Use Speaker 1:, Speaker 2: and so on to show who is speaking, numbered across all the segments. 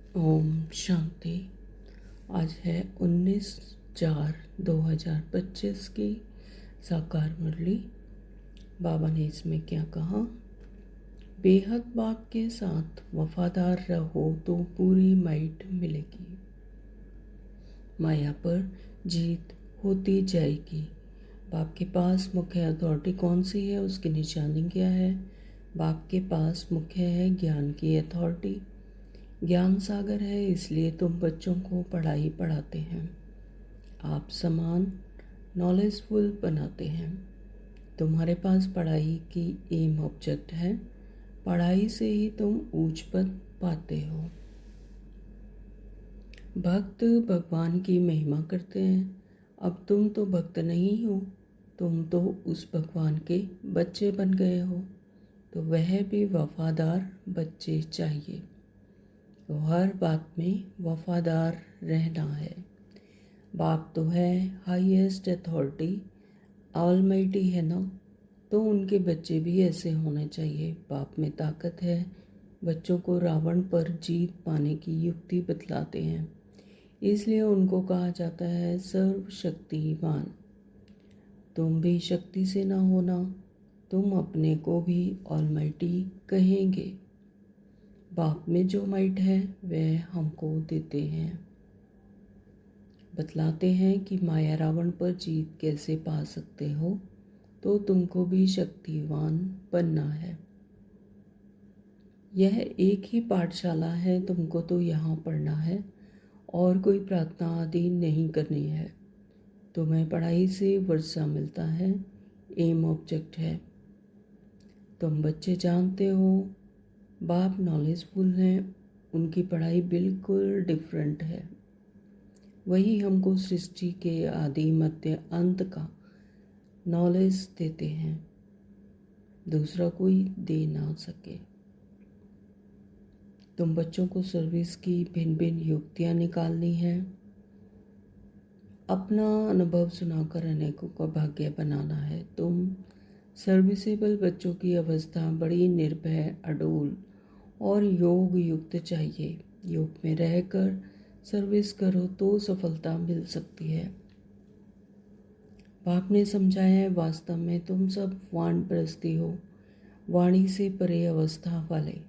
Speaker 1: ओम शांति। आज है 19/4/2025 की साकार मुरली। बाबा ने इसमें क्या कहा? बेहद बाप के साथ वफादार रहो तो पूरी माइट मिलेगी। माया पर जीत होती जाएगी। बाप के पास मुख्य अथॉरिटी कौन सी है, उसकी निशानी क्या है? बाप के पास मुख्य है ज्ञान की अथॉरिटी। ज्ञान सागर है, इसलिए तुम बच्चों को पढ़ाई पढ़ाते हैं। आप समान नॉलेजफुल बनाते हैं। तुम्हारे पास पढ़ाई की एम ऑब्जेक्ट है। पढ़ाई से ही तुम ऊंच पद पाते हो। भक्त भगवान की महिमा करते हैं। अब तुम तो भक्त नहीं हो, तुम तो उस भगवान के बच्चे बन गए हो, तो वह भी वफादार बच्चे चाहिए। तो हर बात में वफादार रहना है। बाप तो है हाईएस्ट अथॉरिटी, ऑलमाइटी है ना, तो उनके बच्चे भी ऐसे होने चाहिए। बाप में ताकत है। बच्चों को रावण पर जीत पाने की युक्ति बतलाते हैं, इसलिए उनको कहा जाता है सर्वशक्तिमान। तुम भी शक्ति से ना होना, तुम अपने को भी ऑलमाइटी कहेंगे। बाप में जो माइट है वह हमको देते हैं, बतलाते हैं कि माया रावण पर जीत कैसे पा सकते हो, तो तुमको भी शक्तिवान बनना है। यह एक ही पाठशाला है, तुमको तो यहाँ पढ़ना है और कोई प्रार्थना आदि नहीं करनी है। तुम्हें पढ़ाई से वर्षा मिलता है, एम ऑब्जेक्ट है। तुम बच्चे जानते हो बाप नॉलेजफुल हैं, उनकी पढ़ाई बिल्कुल डिफरेंट है। वही हमको सृष्टि के आदि मध्य अंत का नॉलेज देते हैं, दूसरा कोई दे ना सके। तुम बच्चों को सर्विस की भिन्न भिन्न युक्तियाँ निकालनी है। अपना अनुभव सुनाकर अनेकों का भाग्य बनाना है। तुम सर्विसेबल बच्चों की अवस्था बड़ी निर्भय, अडोल और योग युक्त चाहिए। योग में रहकर सर्विस करो तो सफलता मिल सकती है। बाप ने समझाया है, वास्तव में तुम सब वानप्रस्थी हो, वाणी से परे अवस्था वाले।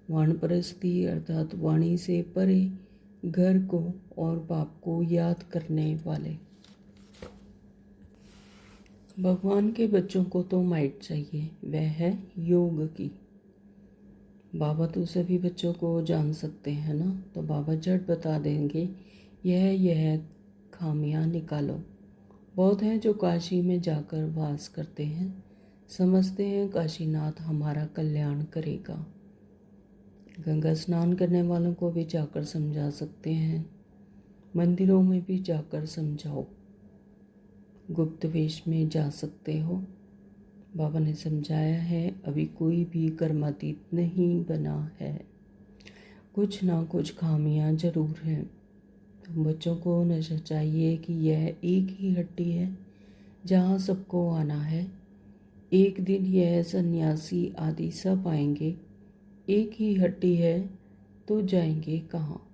Speaker 1: वानप्रस्थी अर्थात वाणी से परे, घर को और बाप को याद करने वाले। भगवान के बच्चों को तो माइट चाहिए, वह है योग की। बाबा तो सभी बच्चों को जान सकते हैं ना, तो बाबा झट बता देंगे यह खामियां निकालो। बहुत हैं जो काशी में जाकर वास करते हैं, समझते हैं काशीनाथ हमारा कल्याण करेगा। गंगा स्नान करने वालों को भी जाकर समझा सकते हैं, मंदिरों में भी जाकर समझाओ। गुप्त वेश में जा सकते हो। बाबा ने समझाया है, अभी कोई भी कर्मातीत नहीं बना है, कुछ ना कुछ खामियां जरूर हैं। तो बच्चों को नशा चाहिए कि यह एक ही हट्टी है जहाँ सबको आना है। एक दिन यह सन्यासी आदि सब आएंगे। एक ही हट्टी है तो जाएंगे कहाँ?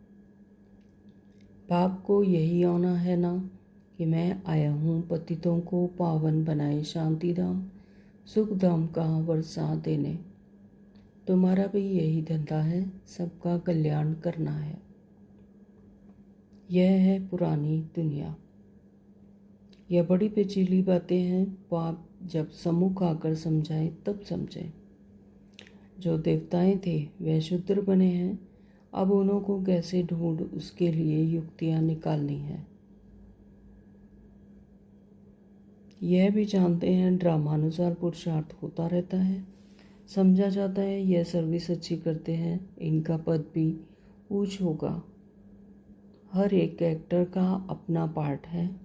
Speaker 1: बाप को यही आना है ना कि मैं आया हूँ पतितों को पावन बनाए शांति धाम सुख धाम का वर्षा देने। तुम्हारा भी यही धंधा है, सबका कल्याण करना है। यह है पुरानी दुनिया। यह बड़ी पेचीली बातें हैं, बाप जब सम्मुख आकर समझाए तब समझे। जो देवताएं थे वह शूद्र बने हैं, अब उन्हों को कैसे ढूंढ, उसके लिए युक्तियां निकालनी है। यह भी जानते हैं ड्रामानुसार पुरुषार्थ होता रहता है। समझा जाता है यह सर्विस अच्छी करते हैं, इनका पद भी ऊंच होगा। हर एक एक्टर का अपना पार्ट है।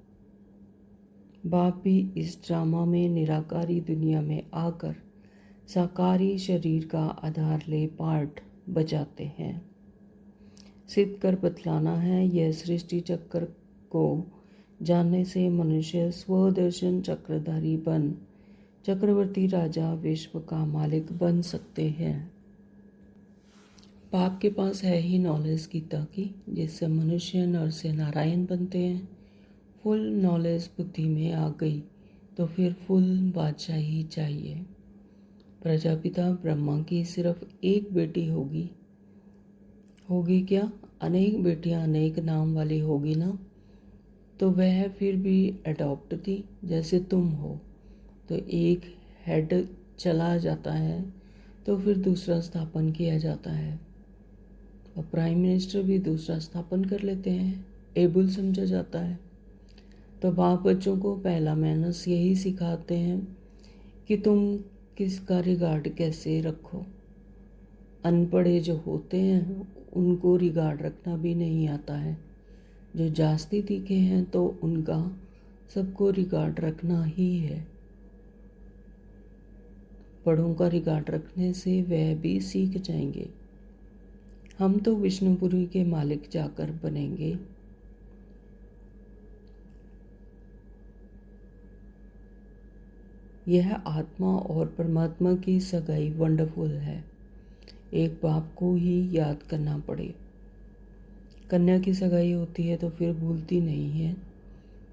Speaker 1: बाप भी इस ड्रामा में निराकारी दुनिया में आकर साकारी शरीर का आधार ले पार्ट बजाते हैं। सिद्ध कर बतलाना है, यह सृष्टि चक्र को जानने से मनुष्य स्वदर्शन चक्रधारी बन चक्रवर्ती राजा विश्व का मालिक बन सकते हैं। बाप के पास है ही नॉलेज गीता की, जिससे मनुष्य नर से नारायण बनते हैं। फुल नॉलेज बुद्धि में आ गई तो फिर फुल बादशाही चाहिए। प्रजापिता ब्रह्मा की सिर्फ एक बेटी होगी। होगी क्या? अनेक बेटियां अनेक नाम वाली होगी ना, तो वह फिर भी अडॉप्ट थी। जैसे तुम हो तो एक हेड चला जाता है तो फिर दूसरा स्थापन किया जाता है, और प्राइम मिनिस्टर भी दूसरा स्थापन कर लेते हैं, एबल समझा जाता है। तो बाप बच्चों को पहला मैनर्स यही सिखाते हैं कि तुम किसका रिगार्ड कैसे रखो। अनपढ़े जो होते हैं उनको रिगार्ड रखना भी नहीं आता है। जो जास्ती तीखे हैं तो उनका सबको रिगार्ड रखना ही है। बड़ों का रिगार्ड रखने से वह भी सीख जाएंगे। हम तो विष्णुपुरी के मालिक जाकर बनेंगे। यह आत्मा और परमात्मा की सगाई वंडरफुल है। एक बाप को ही याद करना पड़े। कन्या की सगाई होती है तो फिर भूलती नहीं है।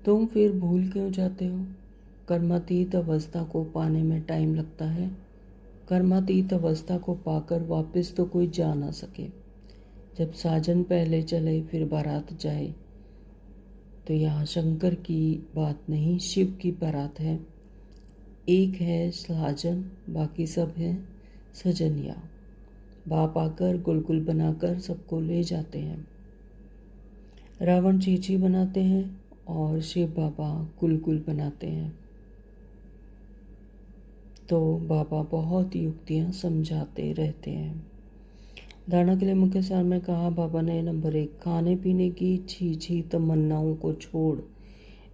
Speaker 1: तुम फिर भूल क्यों जाते हो? कर्मातीत अवस्था को पाने में टाइम लगता है। कर्मातीत अवस्था को पाकर वापस तो कोई जा ना सके। जब साजन पहले चले फिर बारात जाए, तो यहाँ शंकर की बात नहीं, शिव की बारात है। एक है साजन, बाकी सब है सजनिया। बाप आकर गुलगुल बनाकर सबको ले जाते हैं। रावण चीची बनाते हैं और शिव बाबा गुलगुल बनाते हैं। तो बाबा बहुत युक्तियाँ समझाते रहते हैं। धारणा के लिए मुख्य सार में कहा बाबा ने नंबर 1, खाने पीने की छी तमन्नाओं को छोड़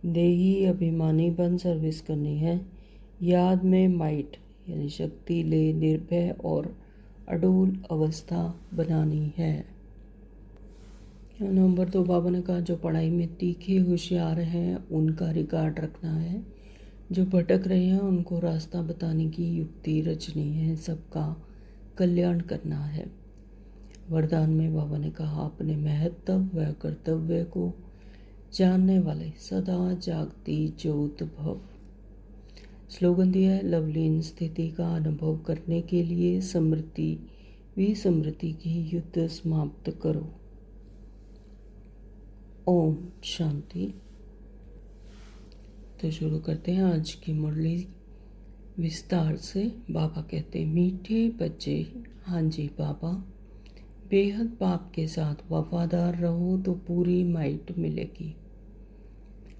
Speaker 1: देही अभिमानी बन सर्विस करनी है। याद में माइट यानी शक्ति ले निर्भय और अडोल अवस्था बनानी है। नंबर 2, बाबा ने कहा जो पढ़ाई में तीखे होशियार हैं उनका रिकॉर्ड रखना है। जो भटक रहे हैं उनको रास्ता बताने की युक्ति रचनी है। सबका कल्याण करना है। वरदान में बाबा ने कहा अपने महत्व व कर्तव्य को जानने वाले सदा जागती ज्योत भव। स्लोगन दिया है लवलीन स्थिति का अनुभव करने के लिए समृद्धि विसमृद्धि की युद्ध समाप्त करो। ओम शांति। तो शुरू करते हैं आज की मुरली विस्तार से। बाबा कहते मीठे बच्चे, हाँ जी बाबा, बेहद बाप के साथ वफादार रहो तो पूरी माइट मिलेगी।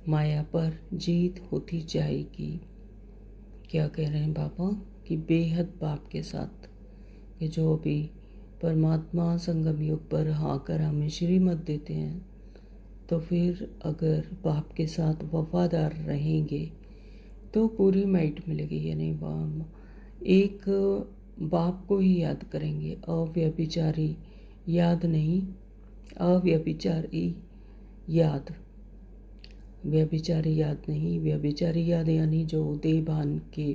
Speaker 1: माया पर जीत होती जाएगी। क्या कह रहे हैं बाबा कि बेहद बाप के साथ, कि जो अभी परमात्मा संगम युग पर आकर हमें श्रीमत देते हैं, तो फिर अगर बाप के साथ वफादार रहेंगे तो पूरी माइट मिलेगी। यानी एक बाप को ही याद करेंगे। अव्यभिचारी याद नहीं, अव्यभिचारी याद। व्यभिचारी याद नहीं, व्यभिचारी याद यानी जो देहभान के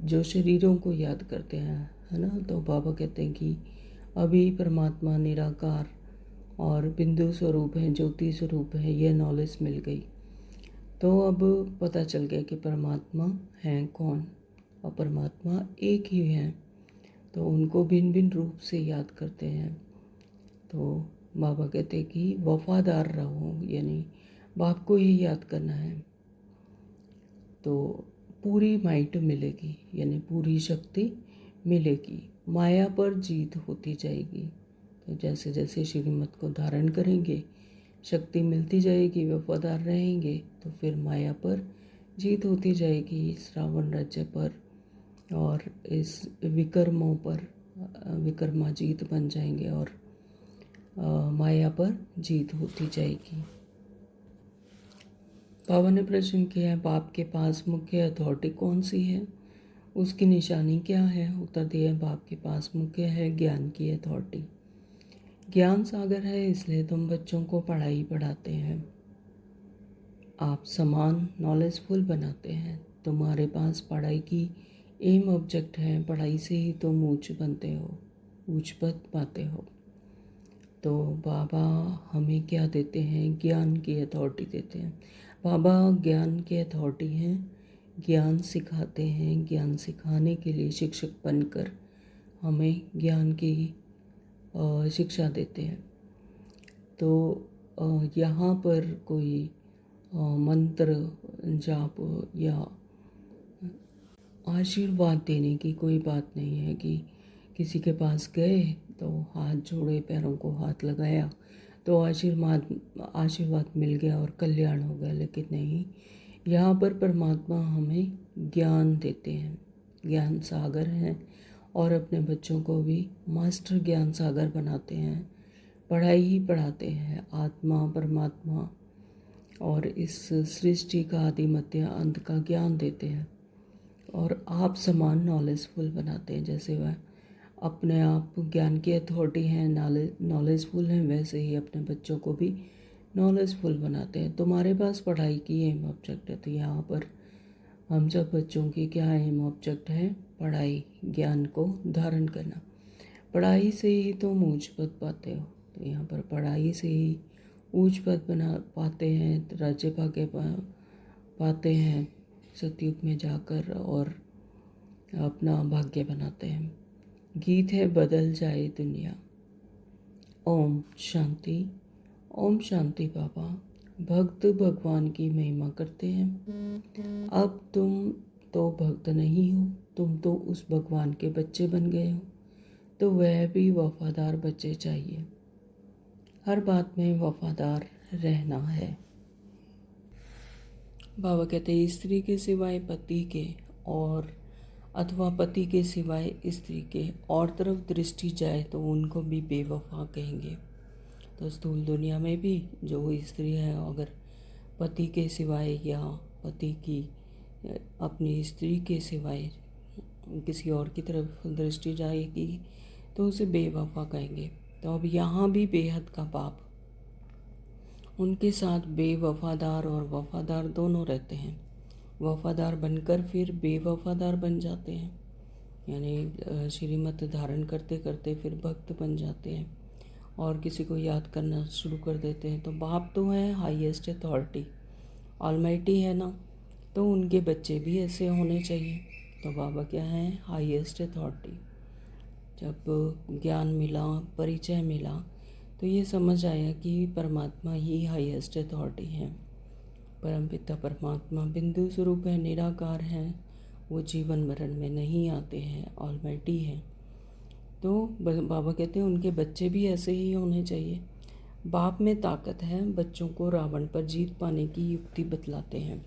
Speaker 1: जो शरीरों को याद करते हैं, है ना। तो बाबा कहते हैं कि अभी परमात्मा निराकार और बिंदु स्वरूप है, ज्योति स्वरूप है, यह नॉलेज मिल गई। तो अब पता चल गया कि परमात्मा हैं कौन, और परमात्मा एक ही हैं। तो उनको भिन्न भिन्न रूप से याद करते हैं। तो बाबा कहते हैं कि वफादार रहो, यानी बाप को ही याद करना है तो पूरी माइट मिलेगी, यानी पूरी शक्ति मिलेगी। माया पर जीत होती जाएगी। तो जैसे जैसे श्रीमत को धारण करेंगे शक्ति मिलती जाएगी, वफादार रहेंगे, तो फिर माया पर जीत होती जाएगी, इस रावण राज्य पर और इस विकर्मों पर। विकर्मा जीत बन जाएंगे और माया पर जीत होती जाएगी। बाबा ने प्रश्न किया है बाप के पास मुख्य अथॉरिटी कौन सी है, उसकी निशानी क्या है। उत्तर दिया बाप के पास मुख्य है ज्ञान की अथॉरिटी। ज्ञान सागर है, इसलिए तुम बच्चों को पढ़ाई पढ़ाते हैं। आप समान नॉलेजफुल बनाते हैं। तुम्हारे पास पढ़ाई की एम ऑब्जेक्ट है, पढ़ाई से ही तुम ऊंच बनते हो, ऊंच पद पाते हो। तो बाबा हमें क्या देते हैं? ज्ञान की अथॉरिटी देते हैं। बाबा ज्ञान की अथॉरिटी हैं, ज्ञान सिखाते हैं। ज्ञान सिखाने के लिए शिक्षक बनकर हमें ज्ञान की शिक्षा देते हैं। तो यहाँ पर कोई मंत्र जाप या आशीर्वाद देने की कोई बात नहीं है कि किसी के पास गए तो हाथ जोड़े, पैरों को हाथ लगाया तो आशीर्वाद मिल गया और कल्याण हो गया। लेकिन नहीं, यहाँ पर परमात्मा हमें ज्ञान देते हैं, ज्ञान सागर हैं, और अपने बच्चों को भी मास्टर ज्ञान सागर बनाते हैं। पढ़ाई ही पढ़ाते हैं, आत्मा परमात्मा और इस सृष्टि का आदि मध्य अंत का ज्ञान देते हैं और आप समान नॉलेजफुल बनाते हैं। जैसे वह अपने आप ज्ञान की अथॉरिटी हैं, नॉलेजफुल हैं, वैसे ही अपने बच्चों को भी नॉलेजफुल बनाते हैं। तुम्हारे पास पढ़ाई की एम ऑब्जेक्ट है, तो यहाँ पर हम सब बच्चों की क्या एम ऑब्जेक्ट है? पढ़ाई, ज्ञान को धारण करना। पढ़ाई से ही तुम ऊंच पद पाते हो, तो यहाँ पर पढ़ाई से ही ऊंच पद बना पाते हैं, राज्य भाग्य पाते हैं सतयुग में जाकर और अपना भाग्य बनाते हैं। गीत है बदल जाए दुनिया। ओम शांति। ओम शांति। बाबा भक्त भगवान की महिमा करते हैं। अब तुम तो भक्त नहीं हो, तुम तो उस भगवान के बच्चे बन गए हो, तो वह भी वफादार बच्चे चाहिए। हर बात में वफादार रहना है। बाबा कहते हैं स्त्री के सिवाय पति के और अथवा पति के सिवाय स्त्री के और तरफ दृष्टि जाए तो उनको भी बेवफा कहेंगे। तो स्थूल दुनिया में भी जो स्त्री है, अगर पति के सिवाय या पति की अपनी स्त्री के सिवाय किसी और की तरफ दृष्टि जाएगी तो उसे बेवफा कहेंगे। तो अब यहाँ भी बेहद का पाप उनके साथ बेवफादार और वफादार दोनों रहते हैं। वफादार बनकर फिर बेवफादार बन जाते हैं, यानी श्रीमत धारण करते करते फिर भक्त बन जाते हैं और किसी को याद करना शुरू कर देते हैं। तो बाप तो है हाईएस्ट अथॉरिटी, ऑलमाइटी है ना, तो उनके बच्चे भी ऐसे होने चाहिए। तो बाबा क्या है? Highest authority. जब ज्ञान मिला, परिचय मिला, तो ये समझ आया कि परमात्मा ही हाईएस्ट अथॉरिटी है। परमपिता परमात्मा बिंदु स्वरूप है, निराकार है, वो जीवन मरण में नहीं आते हैं, ऑलमाइटी है। तो बाबा कहते हैं उनके बच्चे भी ऐसे ही होने चाहिए। बाप में ताकत है, बच्चों को रावण पर जीत पाने की युक्ति बतलाते हैं,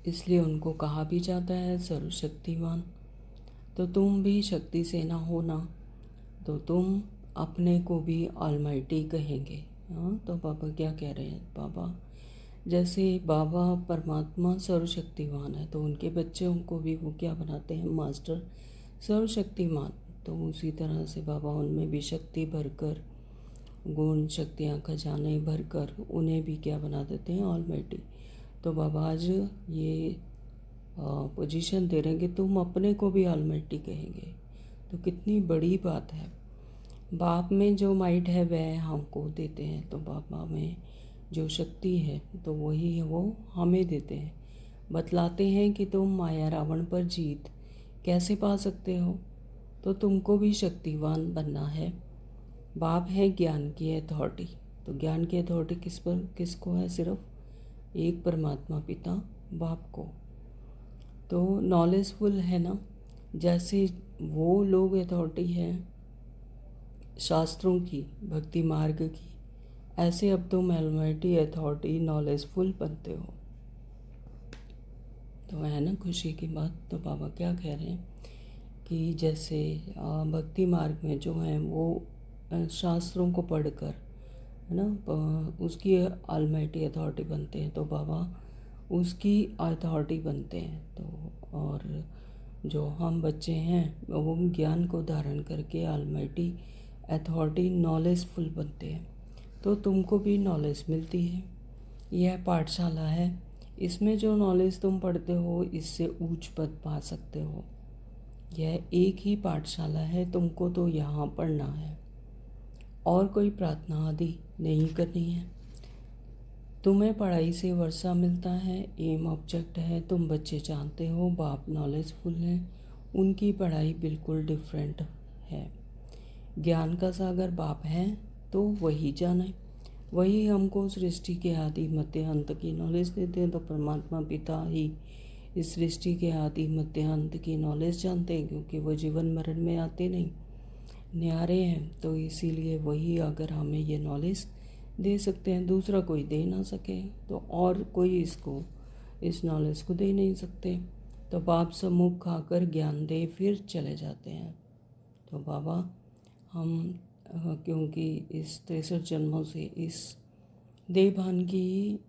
Speaker 1: इसलिए उनको कहा भी जाता है सर्वशक्तिवान। तो तुम भी शक्ति से ना होना, तो तुम अपने को भी ऑलमाइटी कहेंगे। हाँ, तो बाबा क्या कह रहे हैं? बाबा जैसे बाबा परमात्मा सर्वशक्तिवान है, तो उनके बच्चों को भी वो क्या बनाते हैं? मास्टर सर्वशक्तिमान। तो उसी तरह से बाबा उनमें भी शक्ति भरकर, गुण शक्तियाँ खजाने भरकर उन्हें भी क्या बना देते हैं? ऑलमाइटी। तो बाबा आज ये पोजीशन दे रहे हैं कि तुम अपने को भी ऑलमाइटी कहेंगे। तो कितनी बड़ी बात है। बाप में जो माइट है वह हमको देते हैं, तो बाबा में जो शक्ति है तो वही वो हमें देते हैं। बतलाते हैं कि तुम माया रावण पर जीत कैसे पा सकते हो, तो तुमको भी शक्तिवान बनना है। बाप है ज्ञान की अथॉरिटी। तो ज्ञान की अथॉरिटी किसको है? सिर्फ एक परमात्मा पिता बाप को। तो नॉलेजफुल है ना, जैसे वो लोग अथॉरिटी है शास्त्रों की, भक्ति मार्ग की, ऐसे अब तुम ऑलमाइटी अथॉरिटी नॉलेजफुल बनते हो। तो है ना खुशी की बात। तो बाबा क्या कह रहे हैं कि जैसे भक्ति मार्ग में जो हैं वो शास्त्रों को पढ़कर, है ना, उसकी ऑलमाइटी अथॉरिटी बनते हैं, तो बाबा उसकी अथॉरिटी बनते हैं। तो और जो हम बच्चे हैं वो ज्ञान को धारण करके ऑलमाइटी अथॉरिटी नॉलेजफुल बनते हैं। तो तुमको भी नॉलेज मिलती है। यह पाठशाला है, इसमें जो नॉलेज तुम पढ़ते हो इससे ऊंच पद पा सकते हो। यह एक ही पाठशाला है, तुमको तो यहाँ पढ़ना है और कोई प्रार्थना आदि नहीं करनी है। तुम्हें पढ़ाई से वर्षा मिलता है, एम ऑब्जेक्ट है, तुम बच्चे जानते हो बाप नॉलेजफुल है, उनकी पढ़ाई बिल्कुल डिफरेंट है। ज्ञान का सागर बाप है तो वही जाने, वही हमको सृष्टि के आदि मध्य अंत की नॉलेज देते हैं। तो परमात्मा पिता ही इस सृष्टि के आदि मध्य अंत की नॉलेज जानते हैं, क्योंकि वो जीवन मरण में आते नहीं, न्यारे हैं। तो इसीलिए वही अगर हमें ये नॉलेज दे सकते हैं, दूसरा कोई दे ना सके तो और कोई इसको इस नॉलेज को दे नहीं सकते। तो बाप सम्मुख खाकर ज्ञान दे फिर चले जाते हैं। तो बाबा हम क्योंकि इस 63 जन्मों से इस देहभान की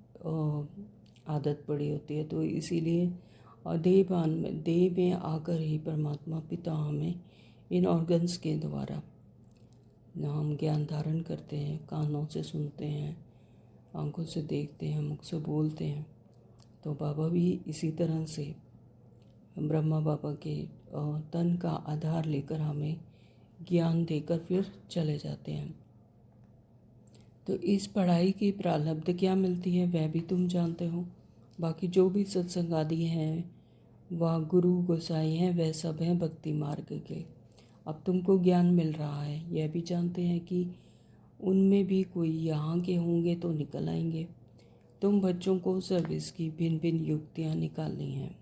Speaker 1: आदत पड़ी होती है, तो इसीलिए देहभान में देह में आकर ही परमात्मा पिता हमें इन ऑर्गन्स के द्वारा हम ज्ञान धारण करते हैं। कानों से सुनते हैं, आंखों से देखते हैं, मुख से बोलते हैं। तो बाबा भी इसी तरह से ब्रह्मा बाबा के तन का आधार लेकर हमें ज्ञान देकर फिर चले जाते हैं। तो इस पढ़ाई की प्रारब्ध क्या मिलती है वह भी तुम जानते हो। बाकी जो भी सत्संग आदि हैं, वह गुरु गोसाई हैं, वह सब हैं भक्ति मार्ग के। अब तुमको ज्ञान मिल रहा है, यह भी जानते हैं कि उनमें भी कोई यहाँ के होंगे तो निकल आएंगे। तुम बच्चों को सर्विस की भिन्न भिन्न युक्तियाँ निकालनी हैं,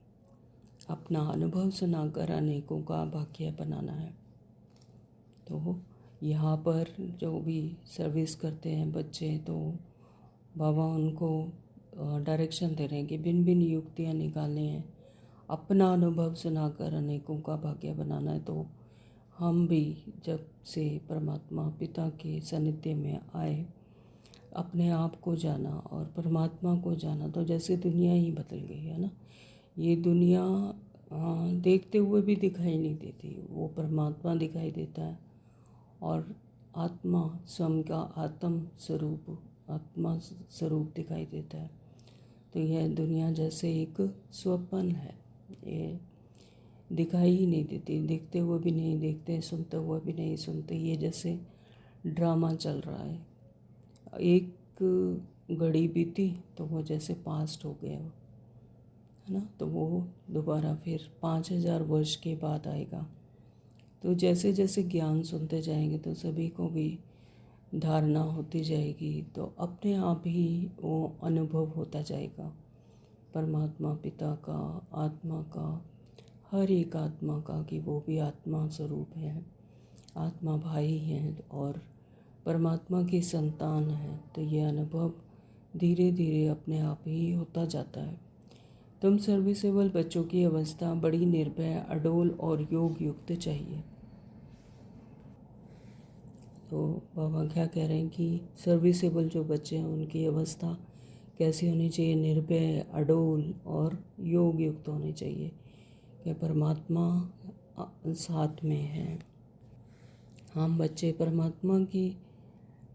Speaker 1: अपना अनुभव सुनाकर अनेकों का भाग्य बनाना है। तो यहाँ पर जो भी सर्विस करते हैं बच्चे, तो बाबा उनको डायरेक्शन दे रहे हैं कि भिन्न भिन्न युक्तियाँ निकालनी हैं, अपना अनुभव सुनाकर अनेकों का भाग्य बनाना है। तो हम भी जब से परमात्मा पिता के सानिध्य में आए, अपने आप को जाना और परमात्मा को जाना, तो जैसे दुनिया ही बदल गई है ना। ये दुनिया देखते हुए भी दिखाई नहीं देती, वो परमात्मा दिखाई देता है और आत्मा स्वयं का आत्मा स्वरूप दिखाई देता है। तो यह दुनिया जैसे एक स्वप्न है, ये दिखाई ही नहीं देती, देखते हुए भी नहीं देखते, सुनते हुए भी नहीं सुनते। ये जैसे ड्रामा चल रहा है, एक घड़ी बीती तो वो जैसे पास्ट हो गया है ना, तो वो दोबारा फिर 5000 वर्ष के बाद आएगा। तो जैसे जैसे ज्ञान सुनते जाएंगे तो सभी को भी धारणा होती जाएगी, तो अपने आप ही वो अनुभव होता जाएगा परमात्मा पिता का, आत्मा का, हर एक आत्मा का, कि वो भी आत्मा स्वरूप है, आत्मा भाई हैं और परमात्मा की संतान है। तो ये अनुभव धीरे धीरे अपने आप ही होता जाता है। तुम सर्विसेबल बच्चों की अवस्था बड़ी निर्भय, अडोल और योग युक्त चाहिए। तो बाबा क्या कह रहे हैं कि सर्विसेबल जो बच्चे हैं उनकी अवस्था कैसी होनी चाहिए, निर्भय, अडोल और योग युक्त होनी चाहिए, कि परमात्मा साथ में है। हम बच्चे परमात्मा की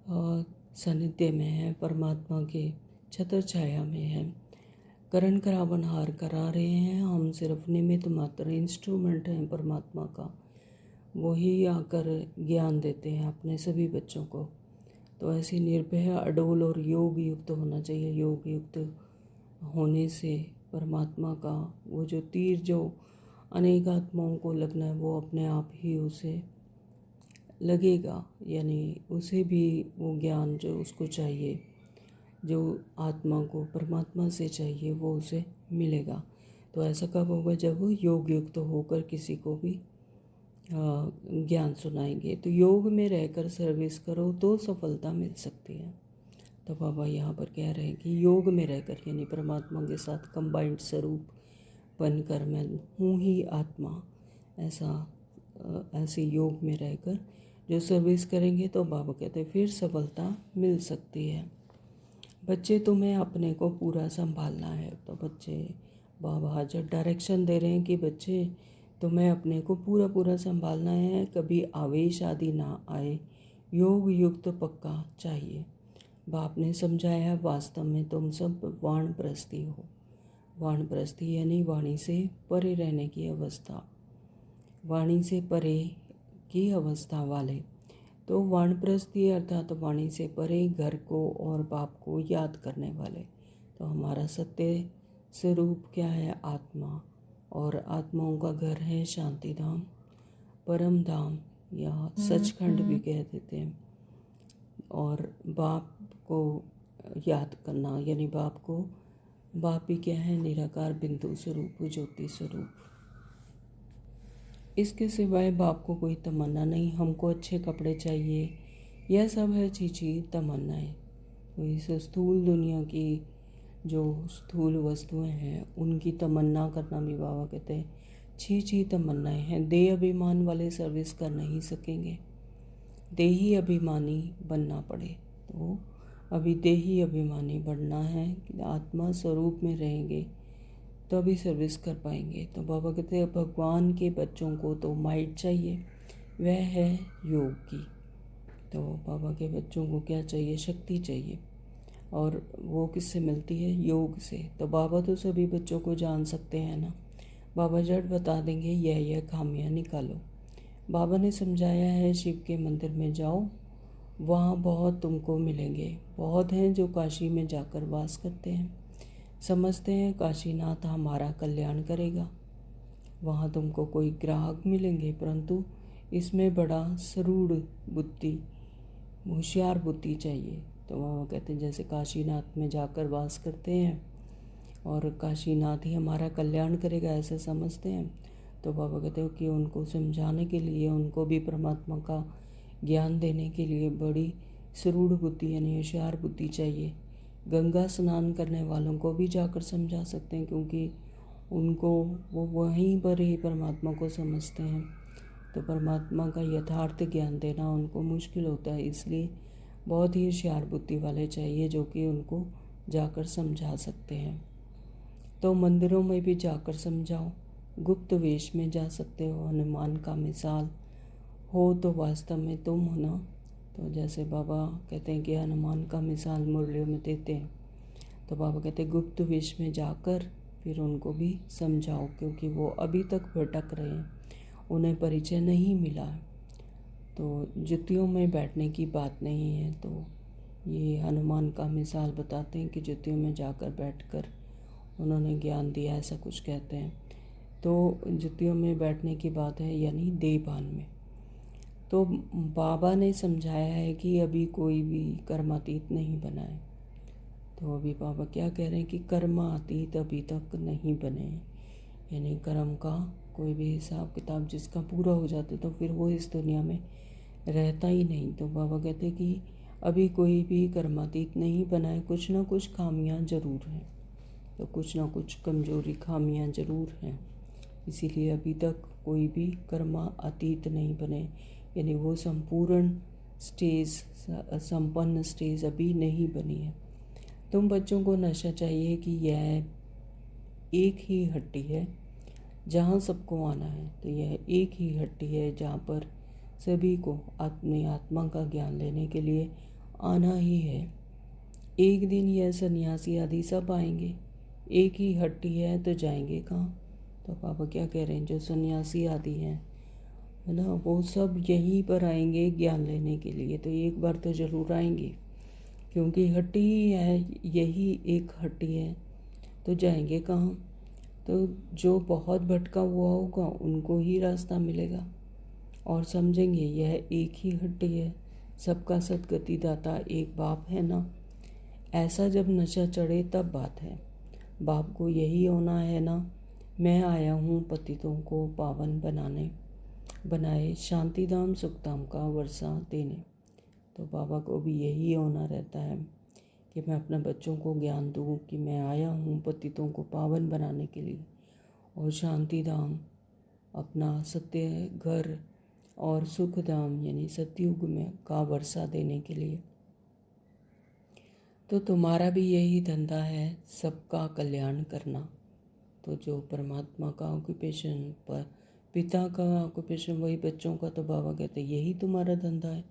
Speaker 1: सानिध्य में हैं, परमात्मा के छत्र छाया में हैं, करण करावन हार करा रहे हैं। हम सिर्फ निमित्त मात्र इंस्ट्रूमेंट हैं परमात्मा का, वही आकर ज्ञान देते हैं अपने सभी बच्चों को। तो ऐसी निर्भय, अडोल और योग युक्त होना चाहिए। योग युक्त होने से परमात्मा का वो जो तीर जो अनेक आत्माओं को लगना है, वो अपने आप ही उसे लगेगा, यानी उसे भी वो ज्ञान जो उसको चाहिए, जो आत्मा को परमात्मा से चाहिए, वो उसे मिलेगा। तो ऐसा कब होगा, जब वो योग युक्त होकर किसी को भी ज्ञान सुनाएंगे। तो योग में रहकर सर्विस करो तो सफलता मिल सकती है। तो बाबा यहाँ पर कह रहे हैं कि योग में रहकर, यानी परमात्मा के साथ कंबाइंड स्वरूप बनकर, मैं हूँ ही आत्मा, ऐसे योग में रहकर जो सर्विस करेंगे, तो बाबा कहते हैं फिर सफलता मिल सकती है। बच्चे तुम्हें अपने को पूरा संभालना है। तो बच्चे बाबा जब डायरेक्शन दे रहे हैं कि बच्चे तुम्हें अपने को पूरा पूरा संभालना है, कभी आवेश आदि ना आए, योग युक्त पक्का चाहिए। बाप ने समझाया वास्तव में तुम सब वानप्रस्थी हो। वानप्रस्थी यानी वाणी से परे रहने की अवस्था। वाणी से परे की अवस्था वाले। तो वानप्रस्थी अर्थात वाणी से परे घर को और बाप को याद करने वाले। तो हमारा सत्य स्वरूप क्या है? आत्मा, और आत्माओं का घर है शांति धाम, परम धाम या सचखंड भी कह देते हैं। और बाप को याद करना, यानी बाप ही क्या है? निराकार बिंदु स्वरूप, ज्योति स्वरूप। इसके सिवाय बाप को कोई तमन्ना नहीं। हमको अच्छे कपड़े चाहिए, यह सब है चीची तमन्नाएं। तो इस स्थूल दुनिया की जो स्थूल वस्तुएं हैं उनकी तमन्ना करना भी बाबा कहते हैं छी तमन्नाएं हैं। देह अभिमान वाले सर्विस कर नहीं सकेंगे, देही अभिमानी बनना पड़े। तो अभी देही अभिमानी बनना है, आत्मा स्वरूप में रहेंगे तभी सर्विस कर पाएंगे। तो बाबा कहते हैं भगवान के बच्चों को तो माइट चाहिए, वह है योग की। तो बाबा के बच्चों को क्या चाहिए? शक्ति चाहिए, और वो किससे मिलती है? योग से। तो बाबा तो सभी बच्चों को जान सकते हैं ना। बाबा जड़ बता देंगे यह खामियां निकालो। बाबा ने समझाया है शिव के मंदिर में जाओ, वहाँ बहुत तुमको मिलेंगे। बहुत हैं जो काशी में जाकर वास करते हैं, समझते हैं काशीनाथ हमारा कल्याण करेगा। वहाँ तुमको कोई ग्राहक मिलेंगे, परंतु इसमें बड़ा सरूढ़ बुद्धि, होशियार बुद्धि चाहिए। तो बाबा कहते हैं जैसे काशीनाथ में जाकर वास करते हैं और काशीनाथ ही हमारा कल्याण करेगा ऐसा समझते हैं। तो बाबा कहते हो कि उनको समझाने के लिए, उनको भी परमात्मा का ज्ञान देने के लिए बड़ी सरूढ़ बुद्धि यानी होशियार बुद्धि चाहिए। गंगा स्नान करने वालों को भी जाकर समझा सकते हैं, क्योंकि उनको वो वहीं पर ही परमात्मा को समझते हैं। तो परमात्मा का यथार्थ ज्ञान देना उनको मुश्किल होता है, इसलिए बहुत ही होशियार बुद्धि वाले चाहिए जो कि उनको जाकर समझा सकते हैं। तो मंदिरों में भी जाकर समझाओ, गुप्त वेश में जा सकते हो, हनुमान का मिसाल हो तो वास्तव में तुम हो ना। तो जैसे बाबा कहते हैं कि हनुमान का मिसाल मुरलियों में देते हैं, तो बाबा कहते हैं गुप्त वेश में जाकर फिर उनको भी समझाओ, क्योंकि वो अभी तक भटक रहे हैं, उन्हें परिचय नहीं मिला। तो जुतियों में बैठने की बात नहीं है। तो ये हनुमान का मिसाल बताते हैं कि जुतियों में जाकर बैठकर उन्होंने ज्ञान दिया, ऐसा कुछ कहते हैं। तो जुतियों में बैठने की बात है, यानी देहभान में। तो बाबा ने समझाया है कि अभी कोई भी कर्मातीत नहीं बना है। तो अभी बाबा क्या कह रहे हैं कि कर्मातीत अभी तक नहीं बने हैं, यानी कर्म का कोई भी हिसाब किताब जिसका पूरा हो जाता तो फिर वो इस दुनिया में रहता ही नहीं। तो बाबा कहते कि अभी कोई भी कर्मातीत नहीं बना है, कुछ ना कुछ खामियां ज़रूर हैं। तो कुछ ना कुछ कमज़ोरी खामियां ज़रूर हैं, इसीलिए अभी तक कोई भी कर्मा अतीत नहीं बने, यानी वो संपूर्ण स्टेज, संपन्न स्टेज अभी नहीं बनी है। तुम बच्चों को नशा चाहिए कि यह एक ही हट्टी है जहाँ सबको आना है। तो यह एक ही हट्टी है जहाँ पर सभी को अपनी आत्मा का ज्ञान लेने के लिए आना ही है। एक दिन यह सन्यासी आदि सब आएंगे, एक ही हट्टी है तो जाएंगे कहाँ? तो पापा क्या कह रहे हैं, जो सन्यासी आदि हैं है ना, वो सब यहीं पर आएंगे ज्ञान लेने के लिए। तो एक बार तो ज़रूर आएंगे, क्योंकि हट्टी ही है, यही एक हट्टी है, तो जाएंगे कहाँ? तो जो बहुत भटका हुआ होगा उनको ही रास्ता मिलेगा और समझेंगे यह एक ही हट्टी है, सबका सदगति दाता एक बाप है ना। ऐसा जब नशा चढ़े तब बात है। बाप को यही होना है ना, मैं आया हूँ पतितों को पावन बनाए शांतिधाम सुखधाम का वर्षा देने। तो बाबा को भी यही होना रहता है कि मैं अपने बच्चों को ज्ञान दूँ कि मैं आया हूँ पतितों को पावन बनाने के लिए, और शांतिधाम अपना सत्य घर और सुखधाम यानी सतयुग में का वर्षा देने के लिए। तो तुम्हारा भी यही धंधा है, सबका कल्याण करना। तो जो परमात्मा का ऑक्यूपेशन, पर पिता का ऑक्यूपेशन वही बच्चों का, तो बाबा कहते हैं यही तुम्हारा धंधा है,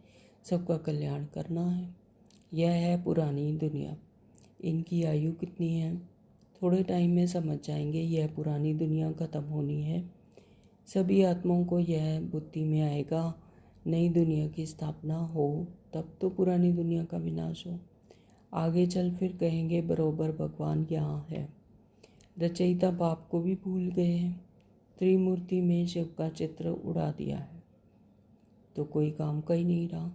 Speaker 1: सबका कल्याण करना है। यह है पुरानी दुनिया। इनकी आयु कितनी है? थोड़े टाइम में समझ जाएंगे। यह पुरानी दुनिया ख़त्म होनी है, सभी आत्माओं को यह बुद्धि में आएगा नई दुनिया की स्थापना हो तब तो पुरानी दुनिया का विनाश हो। आगे चल फिर कहेंगे बरोबर भगवान यहाँ है। रचयिता बाप को भी भूल गए हैं। त्रिमूर्ति में शिव का चित्र उड़ा दिया है तो कोई काम का ही नहीं रहा।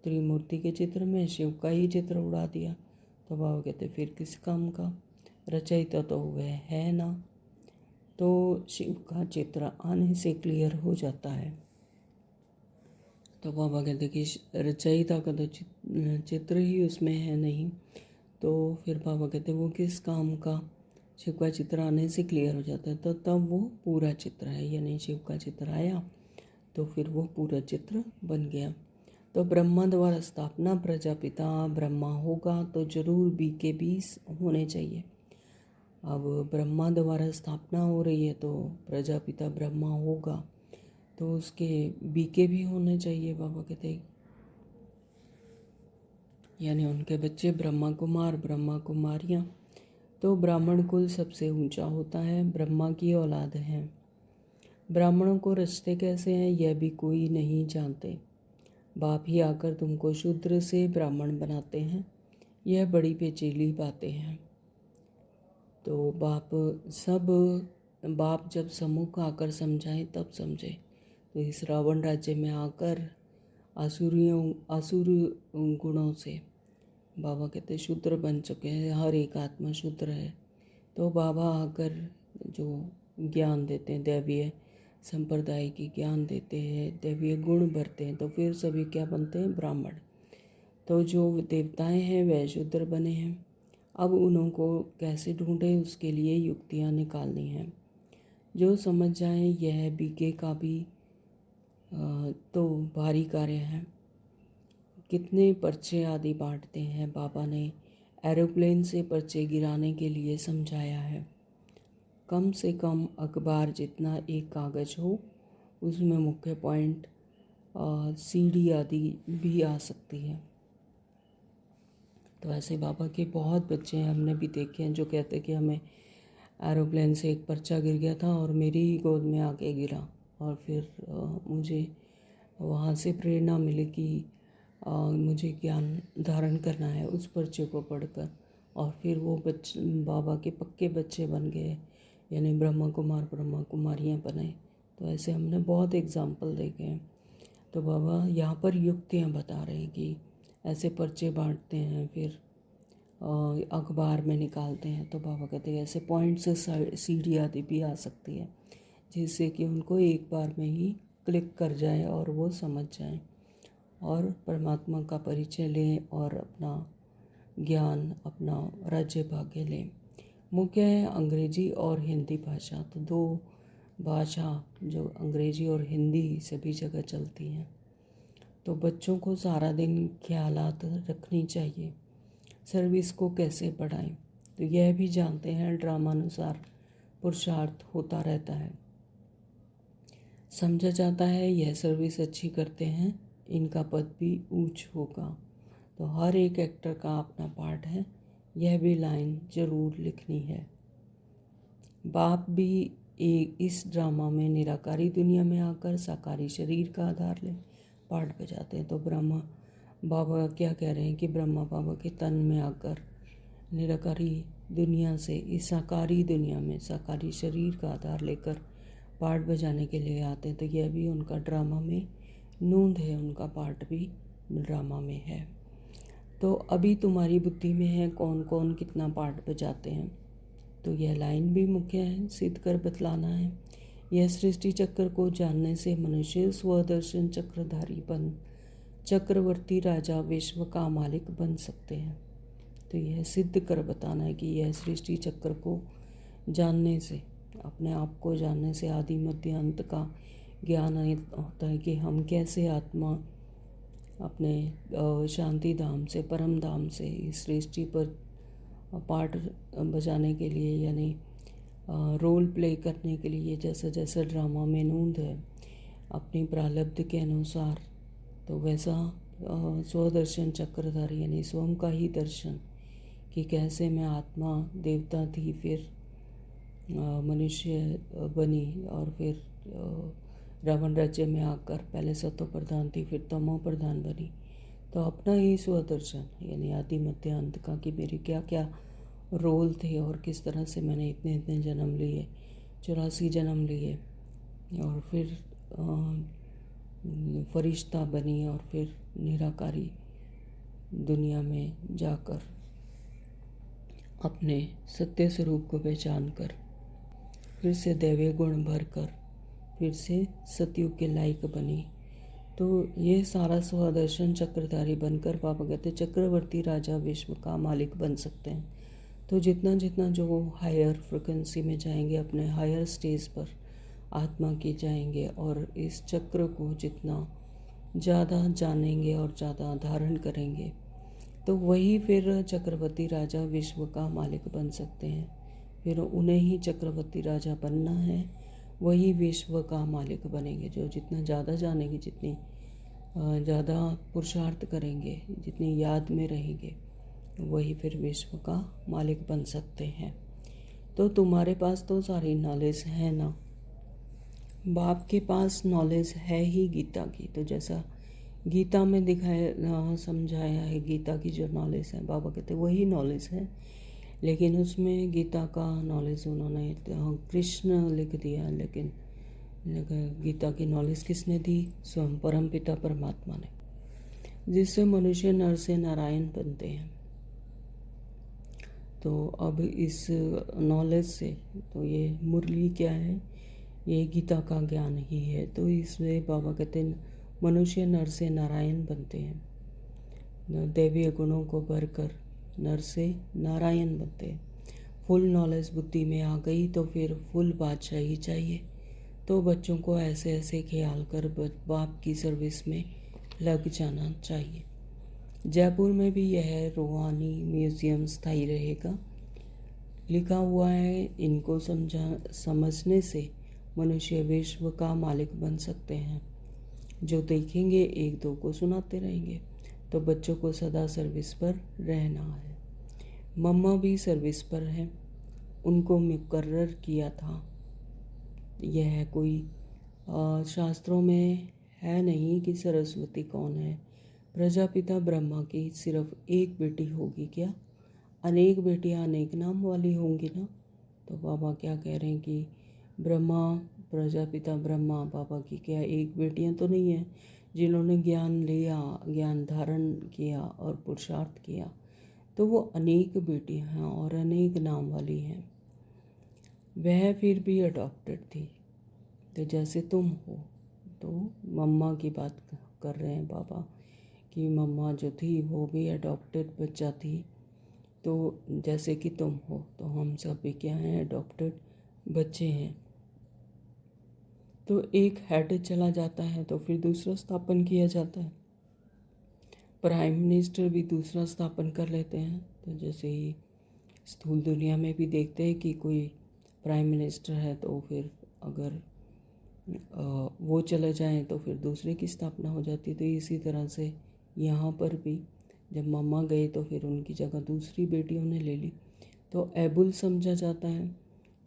Speaker 1: त्रिमूर्ति के चित्र में शिव का ही चित्र उड़ा दिया तो बाबा कहते फिर किस काम का, रचयिता तो वह है ना। तो शिव का चित्र आने से क्लियर हो जाता है। तो बाबा कहते कि रचयिता का तो चित्र ही उसमें है नहीं, तो फिर बाबा कहते वो किस काम का। शिव का चित्र आने से क्लियर हो जाता है तो तब वो पूरा चित्र है, यानी शिव का चित्र आया तो फिर वो पूरा चित्र बन गया। तो ब्रह्मा द्वारा स्थापना प्रजापिता ब्रह्मा होगा तो जरूर बीके भी होने चाहिए। अब ब्रह्मा द्वारा स्थापना हो रही है तो प्रजापिता ब्रह्मा होगा तो उसके बीके भी होने चाहिए। बाबा कहते यानी उनके बच्चे ब्रह्मा कुमार ब्रह्मा कुमारियाँ। तो ब्राह्मण कुल सबसे ऊंचा होता है, ब्रह्मा की औलाद है। ब्राह्मणों को रचते कैसे हैं यह भी कोई नहीं जानते। बाप ही आकर तुमको शूद्र से ब्राह्मण बनाते हैं, यह बड़ी पेचीली बातें हैं। तो बाप जब सम्मुख आकर समझाएं तब समझे। तो इस रावण राज्य में आकर आसुर गुणों से बाबा कहते शूद्र बन चुके हैं, हर एक आत्मा शूद्र है। तो बाबा आकर जो ज्ञान देते हैं, दैवीय संप्रदाय की ज्ञान देते हैं, दैवीय गुण भरते हैं, तो फिर सभी क्या बनते हैं, ब्राह्मण। तो जो देवताएं हैं वह शूद्र बने हैं। अब उनको कैसे ढूंढें उसके लिए युक्तियां निकालनी हैं। जो समझ जाए यह बीके का भी तो भारी कार्य है। कितने पर्चे आदि बांटते हैं। बाबा ने एरोप्लेन से पर्चे गिराने के लिए समझाया है। कम से कम अखबार जितना एक कागज़ हो उसमें मुख्य पॉइंट सीडी आदि भी आ सकती है। तो ऐसे बाबा के बहुत बच्चे हैं, हमने भी देखे हैं, जो कहते कि हमें एरोप्लेन से एक पर्चा गिर गया था और मेरी ही गोद में आके गिरा और फिर मुझे वहाँ से प्रेरणा मिली कि मुझे ज्ञान धारण करना है उस पर्चे को पढ़कर। और फिर वो बाबा के पक्के बच्चे बन गए, यानी ब्रह्मा कुमार ब्रह्मा कुमारियाँ बने। तो ऐसे हमने बहुत एग्जाम्पल देखे हैं। तो बाबा यहाँ पर युक्तियाँ बता रहे हैं कि ऐसे पर्चे बांटते हैं, फिर अखबार में निकालते हैं। तो बाबा कहते हैं ऐसे पॉइंट से सीढ़ी आदि भी आ सकती है जिससे कि उनको एक बार में ही क्लिक कर जाए और वो समझ जाएं और परमात्मा का परिचय लें और अपना ज्ञान अपना राज्य भाग्य लें। मुख्य है अंग्रेजी और हिंदी भाषा। तो दो भाषा जो अंग्रेजी और हिंदी सभी जगह चलती हैं। तो बच्चों को सारा दिन ख्यालात रखनी चाहिए। सर्विस को कैसे बढ़ाएं तो यह भी जानते हैं, ड्रामानुसार पुरुषार्थ होता रहता है। समझा जाता है यह सर्विस अच्छी करते हैं, इनका पद भी ऊंच होगा। तो हर एक एक्टर का अपना पार्ट है, यह भी लाइन जरूर लिखनी है। बाप भी इस ड्रामा में निराकारी दुनिया में आकर साकारी शरीर का आधार ले पार्ट बजाते हैं। तो ब्रह्मा बाबा क्या कह रहे हैं कि ब्रह्मा बाबा के तन में आकर निराकारी दुनिया से इस साकारी दुनिया में साकारी शरीर का आधार लेकर पार्ट बजाने के लिए आते हैं। तो यह भी उनका ड्रामा में नूंद है, उनका पार्ट भी ड्रामा में है। तो अभी तुम्हारी बुद्धि में है कौन कौन कितना पार्ट बजाते हैं। तो यह लाइन भी मुख्य है, सिद्ध कर बतलाना है। यह सृष्टि चक्र को जानने से मनुष्य स्वदर्शन चक्रधारी बन चक्रवर्ती राजा विश्व का मालिक बन सकते हैं। तो यह सिद्ध कर बताना है कि यह सृष्टि चक्र को जानने से, अपने आप को जानने से आदि मध्य अंत का ज्ञान होता है कि हम कैसे आत्मा अपने शांति धाम से परम धाम से इस सृष्टि पर पार्ट बजाने के लिए, यानी रोल प्ले करने के लिए जैसा जैसा ड्रामा में नूंद है अपनी प्रारब्ध के अनुसार, तो वैसा स्वदर्शन चक्रधारी यानी स्वयं का ही दर्शन कि कैसे मैं आत्मा देवता थी, फिर मनुष्य बनी और फिर रावण राज्य में आकर पहले सतो प्रधान थी, फिर तमो प्रधान बनी। तो अपना ही स्वदर्शन यानी आदि मध्य अंत का कि मेरे क्या क्या रोल थे और किस तरह से मैंने इतने इतने जन्म लिए, 84 जन्म लिए, और फिर फरिश्ता बनी और फिर निराकारी दुनिया में जाकर अपने सत्य स्वरूप को पहचान कर फिर से दैवीय गुण भर कर फिर से सतयुग के लायक बनी। तो ये सारा स्वदर्शन चक्रधारी बनकर बाबा कहते चक्रवर्ती राजा विश्व का मालिक बन सकते हैं। तो जितना जितना जो हायर फ्रिक्वेंसी में जाएंगे, अपने हायर स्टेज पर आत्मा की जाएंगे और इस चक्र को जितना ज़्यादा जानेंगे और ज़्यादा धारण करेंगे, तो वही फिर चक्रवर्ती राजा विश्व का मालिक बन सकते हैं। फिर उन्हें ही चक्रवर्ती राजा बनना है, वही विश्व का मालिक बनेंगे। जो जितना ज़्यादा जानेंगे, जितनी ज़्यादा पुरुषार्थ करेंगे, जितनी याद में रहेंगे, वही फिर विश्व का मालिक बन सकते हैं। तो तुम्हारे पास तो सारी नॉलेज है ना, बाप के पास नॉलेज है ही गीता की। तो जैसा गीता में दिखाया समझाया है, गीता की जो नॉलेज है, बाबा कहते वही नॉलेज है। लेकिन उसमें गीता का नॉलेज उन्होंने कृष्ण लिख दिया, लेकिन गीता की नॉलेज किसने दी? स्वयं परम पिता परमात्मा ने, जिससे मनुष्य नर से नारायण बनते हैं। तो अब इस नॉलेज से, तो ये मुरली क्या है? ये गीता का ज्ञान ही है। तो इसमें बाबा कहते हैं मनुष्य नर से नारायण बनते हैं, दैवीय गुणों को भरकर नर से नारायण बनते हैं। फुल नॉलेज बुद्धि में आ गई तो फिर फुल बादशाही चाहिए। तो बच्चों को ऐसे ऐसे ख्याल कर बाप की सर्विस में लग जाना चाहिए। जयपुर में भी यह रूहानी म्यूज़ियम स्थायी रहेगा। लिखा हुआ है, इनको समझने से मनुष्य विश्व का मालिक बन सकते हैं। जो देखेंगे एक दो को सुनाते रहेंगे। तो बच्चों को सदा सर्विस पर रहना है। मम्मा भी सर्विस पर है, उनको मुकर्रर किया था। यह कोई शास्त्रों में है नहीं कि सरस्वती कौन है। प्रजापिता ब्रह्मा की सिर्फ एक बेटी होगी क्या? अनेक बेटियां अनेक नाम वाली होंगी ना। तो बाबा क्या कह रहे हैं कि ब्रह्मा, प्रजापिता ब्रह्मा बाबा की क्या एक बेटियां तो नहीं है जिन्होंने ज्ञान लिया, ज्ञान धारण किया और पुरुषार्थ किया। तो वो अनेक बेटियां हैं और अनेक नाम वाली हैं। वह फिर भी अडॉप्टेड थी। तो जैसे तुम हो, तो मम्मा की बात कर रहे हैं बाबा कि मम्मा जो थी वो भी अडॉप्टेड बच्चा थी। तो जैसे कि तुम हो, तो हम सब भी क्या हैं? अडॉप्टेड बच्चे हैं। तो एक हेड चला जाता है तो फिर दूसरा स्थापन किया जाता है। प्राइम मिनिस्टर भी दूसरा स्थापन कर लेते हैं। तो जैसे ही स्थूल दुनिया में भी देखते हैं कि कोई प्राइम मिनिस्टर है, तो फिर अगर वो चले जाएं तो फिर दूसरे की स्थापना हो जाती है। तो इसी तरह से यहाँ पर भी जब मम्मा गए तो फिर उनकी जगह दूसरी बेटियों ने ले ली, तो एबुल समझा जाता है।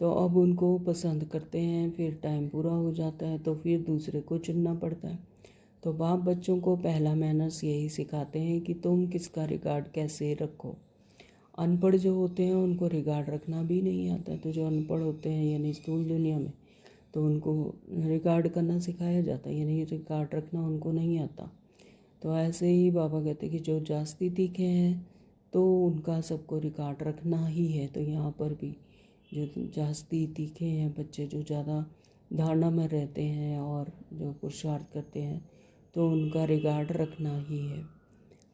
Speaker 1: तो अब उनको पसंद करते हैं, फिर टाइम पूरा हो जाता है तो फिर दूसरे को चुनना पड़ता है। तो बाप बच्चों को पहला मैनर्स यही सिखाते हैं कि तुम किसका रिगार्ड कैसे रखो। अनपढ़ जो होते हैं उनको रिगार्ड रखना भी नहीं आता। तो जो अनपढ़ होते हैं यानी स्थूल दुनिया में, तो उनको रिगार्ड करना सिखाया जाता है, यानी रिगार्ड रखना उनको नहीं आता। तो ऐसे ही बाबा कहते हैं कि जो जास्ती तीखे हैं तो उनका सबको रिगार्ड रखना ही है। तो यहाँ पर भी जो जास्ती तीखे हैं बच्चे, जो ज़्यादा धारणा में रहते हैं और जो पुरुषार्थ करते हैं, तो उनका रिगार्ड रखना ही है।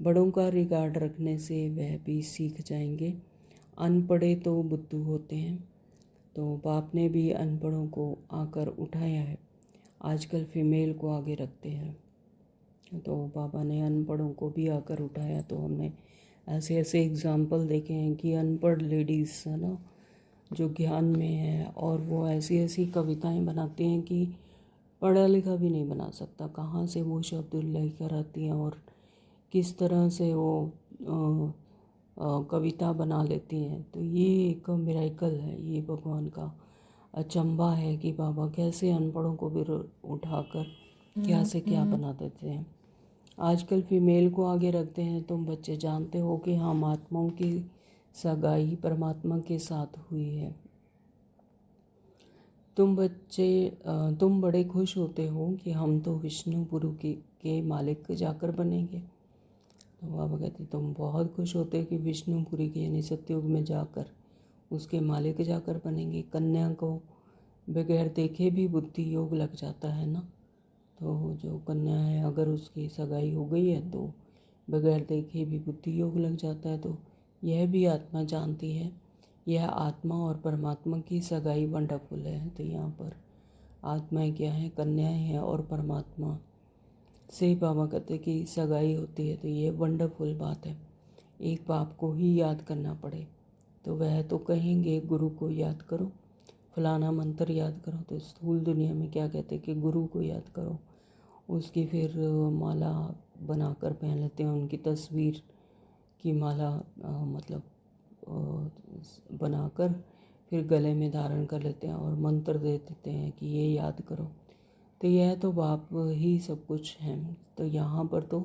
Speaker 1: बड़ों का रिगार्ड रखने से वह भी सीख जाएंगे। अनपढ़े तो बुद्धू होते हैं। तो बाप ने भी अनपढ़ों को आकर उठाया है। आजकल फीमेल को आगे रखते हैं, तो बाबा ने अनपढ़ों को भी आकर उठाया। तो हमने ऐसे ऐसे एग्ज़ाम्पल देखे हैं कि अनपढ़ लेडीज़ है ना, जो ज्ञान में है, और वो ऐसी ऐसी कविताएं बनाती हैं कि पढ़ा लिखा भी नहीं बना सकता। कहाँ से वो शब्द लेकर आती हैं और किस तरह से वो कविता बना लेती हैं। तो ये एक मिरेकल है, ये भगवान का अचंभा है कि बाबा कैसे अनपढ़ों को भी उठाकर क्या से क्या बना देते हैं। आजकल फीमेल को आगे रखते हैं। तुम बच्चे जानते हो कि हम आत्माओं की सगाई परमात्मा के साथ हुई है। तुम बड़े खुश होते हो कि हम तो विष्णुपुरु के मालिक जाकर बनेंगे। तो बाबा कहते तुम बहुत खुश होते हो कि विष्णुपुरी के यानी सत्युग में जाकर उसके मालिक जाकर बनेंगे। कन्या को बगैर देखे भी बुद्धि योग लग जाता है ना। तो जो कन्या है अगर उसकी सगाई हो गई है तो बगैर देखे भी बुद्धि योग लग जाता है। तो यह भी आत्मा जानती है। यह आत्मा और परमात्मा की सगाई वंडरफुल है। तो यहाँ पर आत्माएं क्या है, कन्याएं हैं और परमात्मा से बाबा कहते कि सगाई होती है। तो ये वंडरफुल बात है। एक बाप को ही याद करना पड़े तो वह तो कहेंगे गुरु को याद करो, फलाना मंत्र याद करो। तो स्थूल दुनिया में क्या कहते हैं कि गुरु को याद करो, उसकी फिर माला बनाकर पहन लेते हैं। उनकी तस्वीर की माला मतलब बनाकर फिर गले में धारण कर लेते हैं और मंत्र दे देते हैं कि ये याद करो। तो यह तो बाप ही सब कुछ हैं। तो यहाँ पर तो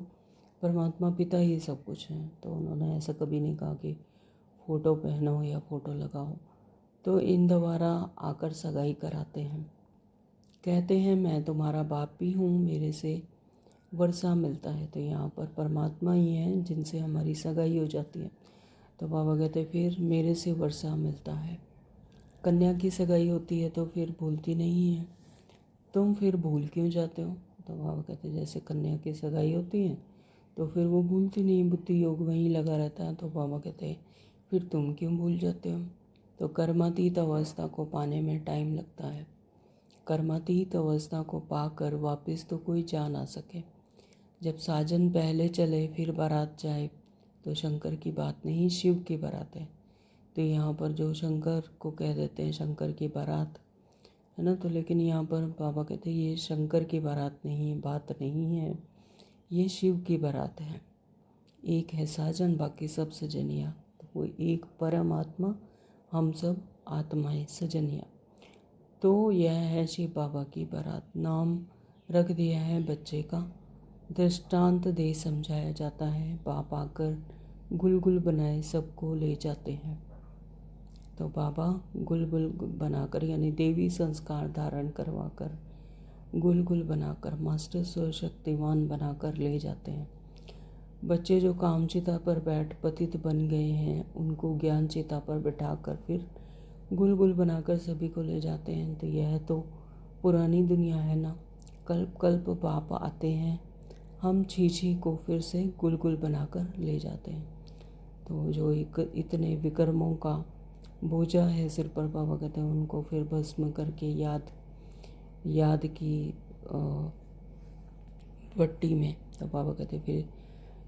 Speaker 1: परमात्मा पिता ही सब कुछ हैं। तो उन्होंने ऐसा कभी नहीं कहा कि फ़ोटो पहनो या फ़ोटो लगाओ। तो इन दोबारा आकर सगाई कराते हैं। कहते हैं मैं तुम्हारा बाप भी हूँ, मेरे से वर्षा मिलता है। तो यहाँ पर परमात्मा ही हैं जिनसे हमारी सगाई हो जाती है। तो बाबा कहते फिर मेरे से वर्षा मिलता है। कन्या की सगाई होती है तो फिर भूलती नहीं है। तुम फिर भूल क्यों जाते हो? तो बाबा कहते जैसे कन्या की सगाई होती है तो फिर वो भूलती नहीं, बुद्धि योग वहीं लगा रहता है। तो बाबा कहते फिर तुम क्यों भूल जाते हो? तो कर्मातीत अवस्था को पाने में टाइम लगता है। कर्मातीत अवस्था को पाकर वापस तो कोई जा ना सके। जब साजन पहले चले फिर बारात जाए तो शंकर की बात नहीं, शिव की बारात है। तो यहाँ पर जो शंकर को कह देते हैं शंकर की बारात है ना। तो लेकिन यहाँ पर बाबा कहते हैं ये शंकर की बारात नहीं, बात नहीं है, ये शिव की बारात है। एक है साजन, बाकी सब सजनिया। तो वो एक परमात्मा, हम सब आत्माएं सजनिया। तो यह है शिव बाबा की बारात। नाम रख दिया है बच्चे का, दृष्टांत दे समझाया जाता है। बाप आकर गुलगुल बनाए सबको ले जाते हैं। तो बाबा गुलगुल बनाकर यानी देवी संस्कार धारण करवाकर गुलगुल बनाकर मास्टर स्वशक्तिवान बनाकर ले जाते हैं। बच्चे जो कामचिता पर बैठ पतित बन गए हैं उनको ज्ञान चिता पर बिठाकर फिर गुलगुल बनाकर सभी को ले जाते हैं। तो यह तो पुरानी दुनिया है ना। कल्प कल्प बाप आते हैं, हम छी को फिर से गुलगुल बनाकर ले जाते हैं। तो जो इतने विक्रमों का बोझा है सिर पर, बाबा कहते हैं उनको फिर भस्म करके याद की भट्टी में। तो बाबा कहते हैं फिर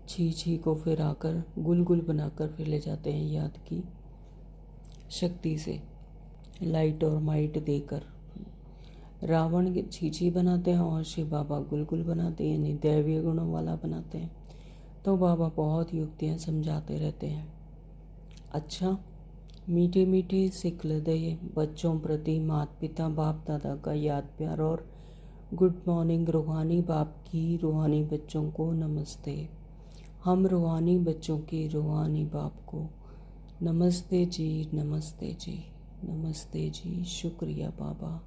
Speaker 1: छी को फिर आकर गुलगुल बनाकर फिर ले जाते हैं याद की शक्ति से, लाइट और माइट देकर। रावण छी बनाते हैं और शिव बाबा गुलगुल बनाते हैं, यानी दैवीय गुणों वाला बनाते हैं। तो बाबा बहुत युक्तियाँ समझाते रहते हैं। अच्छा, मीठे मीठे सिखल दे बच्चों प्रति माता पिता बाप दादा का याद प्यार और गुड मॉर्निंग। रूहानी बाप की रूहानी बच्चों को नमस्ते। हम रूहानी बच्चों की रूहानी बाप को नमस्ते जी, नमस्ते जी, नमस्ते जी। शुक्रिया बाबा,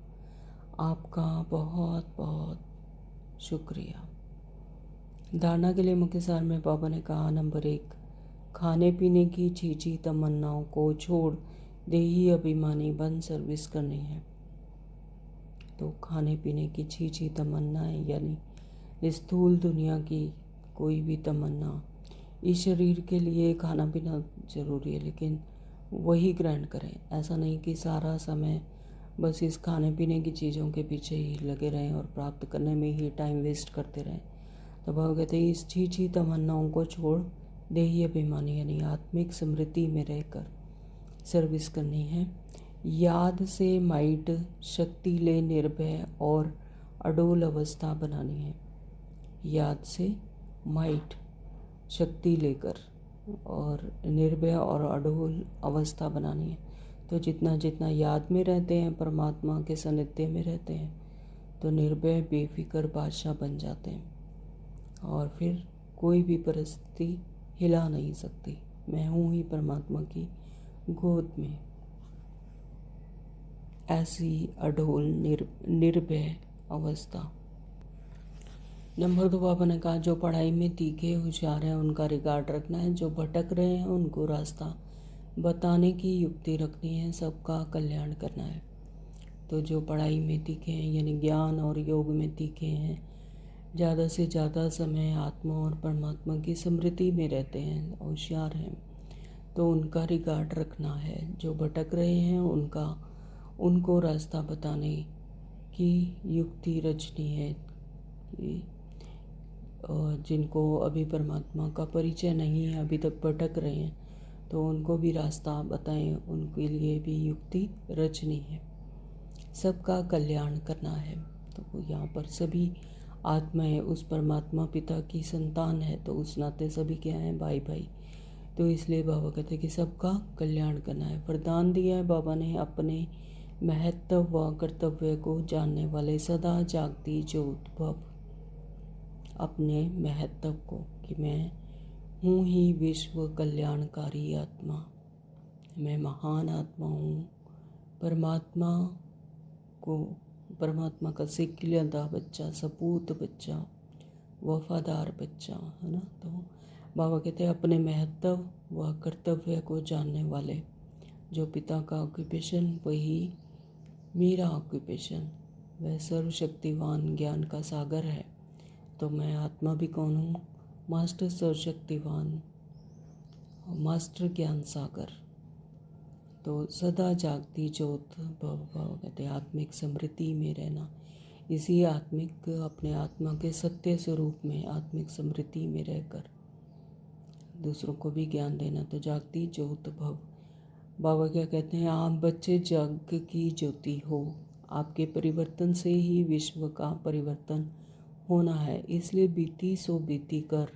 Speaker 1: आपका बहुत बहुत शुक्रिया। धारणा के लिए मुख्य सार में बाबा ने कहा, नंबर 1, खाने पीने की छी तमन्नाओं को छोड़ देही अभिमानी बन सर्विस करनी है। तो खाने पीने की छी तमन्नाएं यानी स्थूल दुनिया की कोई भी तमन्ना, इस शरीर के लिए खाना पीना ज़रूरी है लेकिन वही ग्रहण करें। ऐसा नहीं कि सारा समय बस इस खाने पीने की चीज़ों के पीछे ही लगे रहें और प्राप्त करने में ही टाइम वेस्ट करते रहें। तो बाबा कहते हैं इस छी तमन्नाओं को छोड़ देही अभिमानी यानी आत्मिक स्मृति में रहकर सर्विस करनी है। याद से माइट शक्ति ले निर्भय और अडोल अवस्था बनानी है। याद से माइट शक्ति लेकर और निर्भय और अडोल अवस्था बनानी है। तो जितना जितना याद में रहते हैं, परमात्मा के सानिध्य में रहते हैं, तो निर्भय बेफिक्र बादशाह बन जाते हैं और फिर कोई भी परिस्थिति हिला नहीं सकती। मैं हूँ ही परमात्मा की गोद में। ऐसी अढोल निर्भय अवस्था। नंबर 2, बाबा ने कहा जो पढ़ाई में तीखे होशियार हैं उनका रिगार्ड रखना है, जो भटक रहे हैं उनको रास्ता बताने की युक्ति रखनी है, सबका कल्याण करना है। तो जो पढ़ाई में तीखे हैं यानी ज्ञान और योग में तीखे हैं, ज़्यादा से ज़्यादा समय आत्मा और परमात्मा की स्मृति में रहते हैं, होशियार हैं, तो उनका रिगार्ड रखना है। जो भटक रहे हैं उनको रास्ता बताने की युक्ति रचनी है। जिनको अभी परमात्मा का परिचय नहीं है, अभी तक भटक रहे हैं, तो उनको भी रास्ता बताएं, उनके लिए भी युक्ति रचनी है, सबका कल्याण करना है। तो यहाँ पर सभी आत्माएं उस परमात्मा पिता की संतान है, तो उस नाते सभी क्या हैं, भाई भाई। तो इसलिए बाबा कहते हैं कि सबका कल्याण करना है। वरदान दिया है बाबा ने अपने महत्व व कर्तव्य को जानने वाले सदा जागती ज्योत भव। अपने महत्व को कि मैं हूँ ही विश्व कल्याणकारी आत्मा, मैं महान आत्मा हूँ, परमात्मा का सिखिलता बच्चा, सपूत बच्चा, वफादार बच्चा है ना। तो बाबा कहते हैं अपने महत्व व कर्तव्य को जानने वाले, जो पिता का ऑक्यूपेशन वही मेरा ऑक्यूपेशन, वह सर्वशक्तिवान ज्ञान का सागर है। तो मैं आत्मा भी कौन हूँ, मास्टर सर्वशक्तिवान, मास्टर ज्ञान सागर। तो सदा जागती ज्योत भव। कहते आत्मिक स्मृति में रहना, इसी आत्मिक अपने आत्मा के सत्य स्वरूप में आत्मिक स्मृति में रहकर दूसरों को भी ज्ञान देना, तो जागती ज्योत भव। बाबा क्या कहते हैं, आप बच्चे जग की ज्योति हो, आपके परिवर्तन से ही विश्व का परिवर्तन होना है। इसलिए बीती सो बीती कर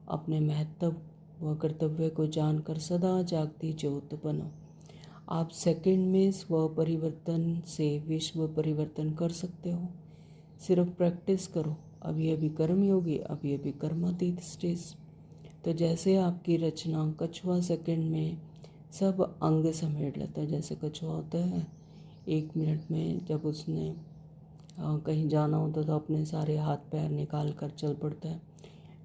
Speaker 1: अपने महत्व व कर्तव्य को जानकर सदा जागती ज्योत बनो। आप सेकंड में स्व परिवर्तन से विश्व परिवर्तन कर सकते हो, सिर्फ प्रैक्टिस करो। अभी अभी कर्मयोगी, अभी अभी कर्मातीत स्टेज। तो जैसे आपकी रचना कछुआ सेकंड में सब अंग समेट लेता है, जैसे कछुआ होता है 1 मिनट में जब उसने कहीं जाना होता तो अपने सारे हाथ पैर निकाल कर चल पड़ता है,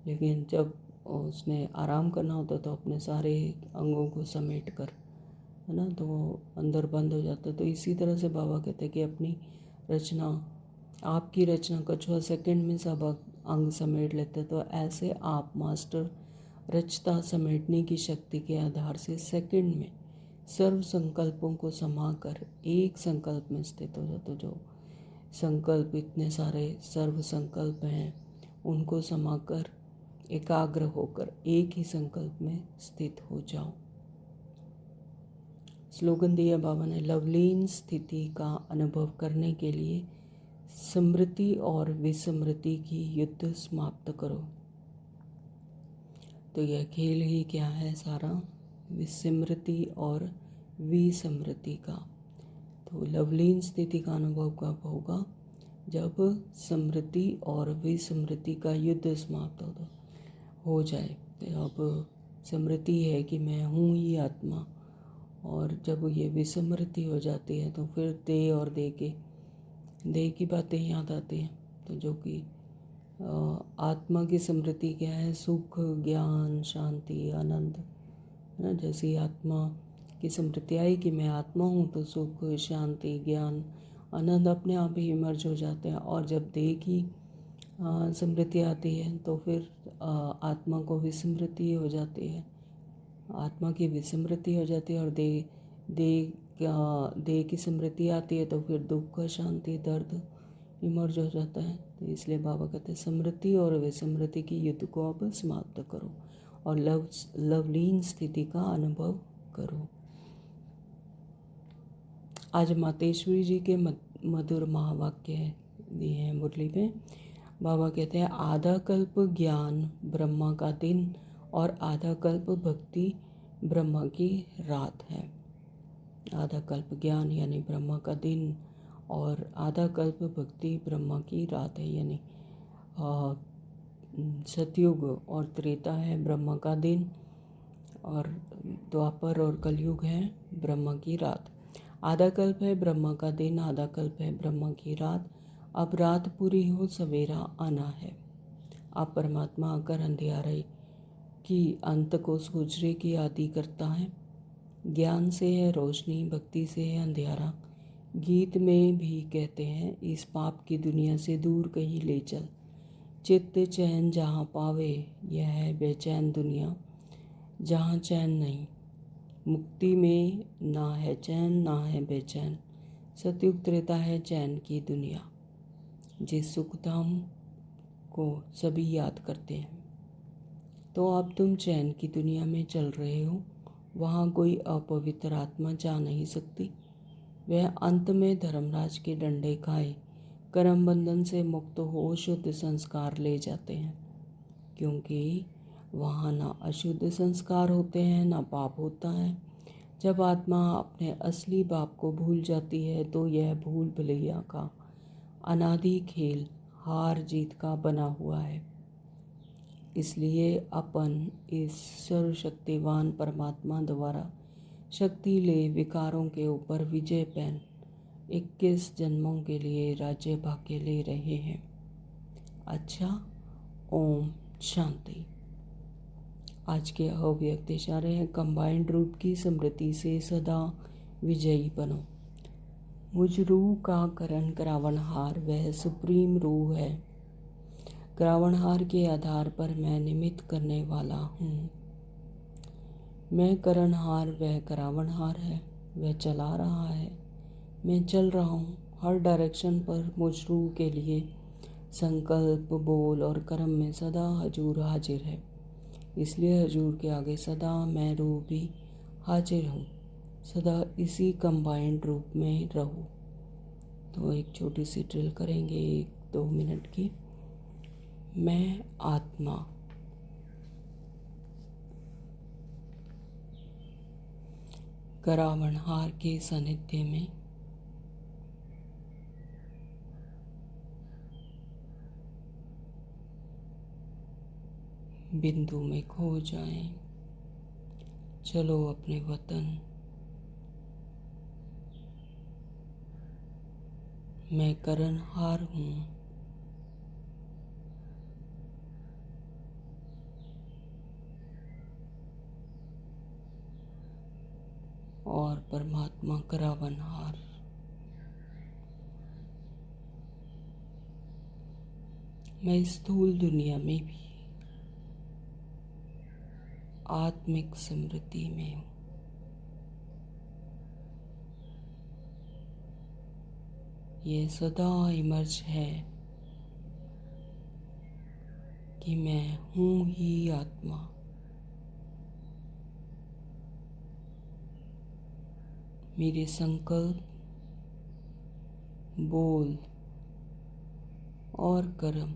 Speaker 1: लेकिन जब उसने आराम करना होता तो अपने सारे अंगों को समेट कर, है ना, तो वो अंदर बंद हो जाता है। तो इसी तरह से बाबा कहते हैं कि अपनी रचना, आपकी रचना कछुआ सेकंड में सब अंग समेट लेते हैं। तो ऐसे आप मास्टर रचता समेटने की शक्ति के आधार से सेकंड में सर्व संकल्पों को समाकर एक संकल्प में स्थित हो जाते। जो संकल्प इतने सारे सर्व संकल्प हैं, उनको समाकर एकाग्र होकर एक ही संकल्प में स्थित हो जाओ। स्लोगन दिया बाबा ने, लवलीन स्थिति का अनुभव करने के लिए स्मृति और विस्मृति की युद्ध समाप्त करो। तो यह खेल ही क्या है सारा, विस्मृति और विस्मृति का। तो लवलीन स्थिति का अनुभव कब होगा, जब स्मृति और विस्मृति का युद्ध समाप्त हो जाए। तो अब स्मृति है कि मैं हूँ ही आत्मा, और जब ये विस्मृति हो जाती है तो फिर देह की बातें याद आती हैं। तो जो कि आत्मा की स्मृति क्या है, सुख, ज्ञान, शांति, आनंद, है ना। जैसी आत्मा की स्मृति आई कि मैं आत्मा हूँ, तो सुख, शांति, ज्ञान, आनंद अपने आप ही इमर्ज हो जाते हैं। और जब देह की स्मृति आती है तो फिर आत्मा को विस्मृति हो जाती है, आत्मा की विस्मृति हो जाती है। और देह की स्मृति आती है तो फिर दुख, शांति, दर्द इमर्ज हो जाता है। तो इसलिए बाबा कहते हैं स्मृति और विस्मृति की युद्ध को अब समाप्त करो और लवलीन स्थिति का अनुभव करो। आज मातेश्वरी जी के मधुर महावाक्य दिए हैं मुरली में। बाबा कहते हैं आधा कल्प ज्ञान ब्रह्मा का दिन और आधा कल्प भक्ति ब्रह्मा की रात है। आधा कल्प ज्ञान यानी ब्रह्मा का दिन, और आधा कल्प भक्ति ब्रह्मा की रात है, यानी सतयुग और त्रेता है ब्रह्मा का दिन, और द्वापर और कलयुग है ब्रह्मा की रात। आधा कल्प है ब्रह्मा का दिन, आधा कल्प है ब्रह्मा की रात। अब रात पूरी हो, सवेरा आना है। अब परमात्मा आकर अंधियारे की अंत को सूझने की आदि करता है। ज्ञान से है रोशनी, भक्ति से है अंधियारा। गीत में भी कहते हैं, इस पाप की दुनिया से दूर कहीं ले चल, चित्त चैन जहाँ पावे, यह है बेचैन दुनिया जहाँ चैन नहीं। मुक्ति में ना है चैन ना है बेचैन, सतयुग त्रेता है चैन की दुनिया। जिस सुखधाम को सभी याद करते हैं। तो अब तुम चैन की दुनिया में चल रहे हो, वहाँ कोई अपवित्र आत्मा जा नहीं सकती। वह अंत में धर्मराज के डंडे खाए कर्म बंधन से मुक्त हो शुद्ध संस्कार ले जाते हैं, क्योंकि वहाँ ना अशुद्ध संस्कार होते हैं ना पाप होता है। जब आत्मा अपने असली बाप को भूल जाती है तो यह भूल भुलैया का अनादि खेल हार जीत का बना हुआ है। इसलिए अपन इस सर्वशक्तिवान परमात्मा द्वारा शक्ति ले विकारों के ऊपर विजय पहन 21 जन्मों के लिए राज्य भाग्य ले रहे हैं। अच्छा, ओम शांति। आज के अव्यक्त इशारे हैं, कंबाइंड रूप की स्मृति से सदा विजयी बनो। मुझ रूह का करण करावनहार वह सुप्रीम रूह है। करावनहार के आधार पर मैं निमित्त करने वाला हूँ। मैं करणहार, वह करावनहार है। वह चला रहा है, मैं चल रहा हूँ। हर डायरेक्शन पर मुझ रूह के लिए संकल्प, बोल और कर्म में सदा हजूर हाजिर है। इसलिए हजूर के आगे सदा मैं रूह भी हाजिर हूँ। सदा इसी कंबाइंड रूप में रहो। तो एक छोटी सी ड्रिल करेंगे 1-2 मिनट की। मैं आत्मा करावनहार के सानिध्य में बिंदु में खो जाएं। चलो अपने वतन। मैं करणहार हूँ। और परमात्मा करावनहार। मैं इस स्थूल दुनिया में भी आत्मिक स्मृति में हूँ। ये सदा इमर्ज है कि मैं हूँ ही आत्मा। मेरे संकल्प, बोल और कर्म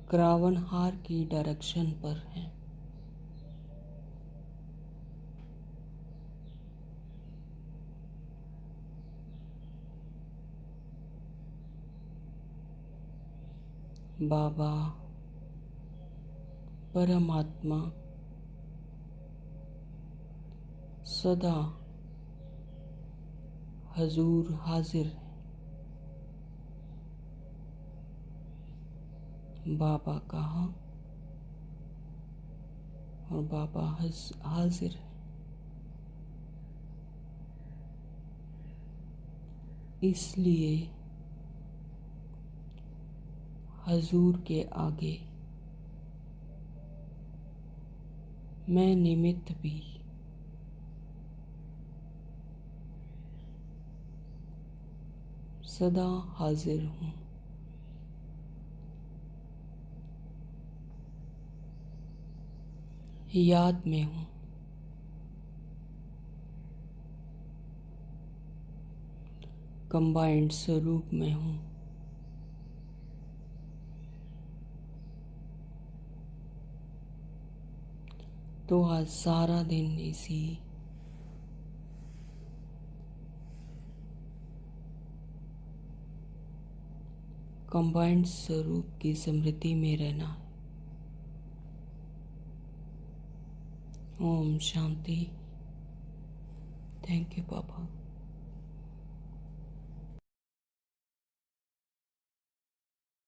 Speaker 1: करावनहार की डायरेक्शन पर हैं। बाबा परमात्मा सदा हजूर हाजिर है। बाबा कहाँ और बाबा हाजिर है। इसलिए हजूर के आगे मैं निमित्त भी सदा हाजिर हूँ। याद में हूँ। कंबाइंड स्वरूप में हूँ। तो आज सारा दिन इसी कंबाइंड स्वरूप की स्मृति में रहना है। ओम शांति।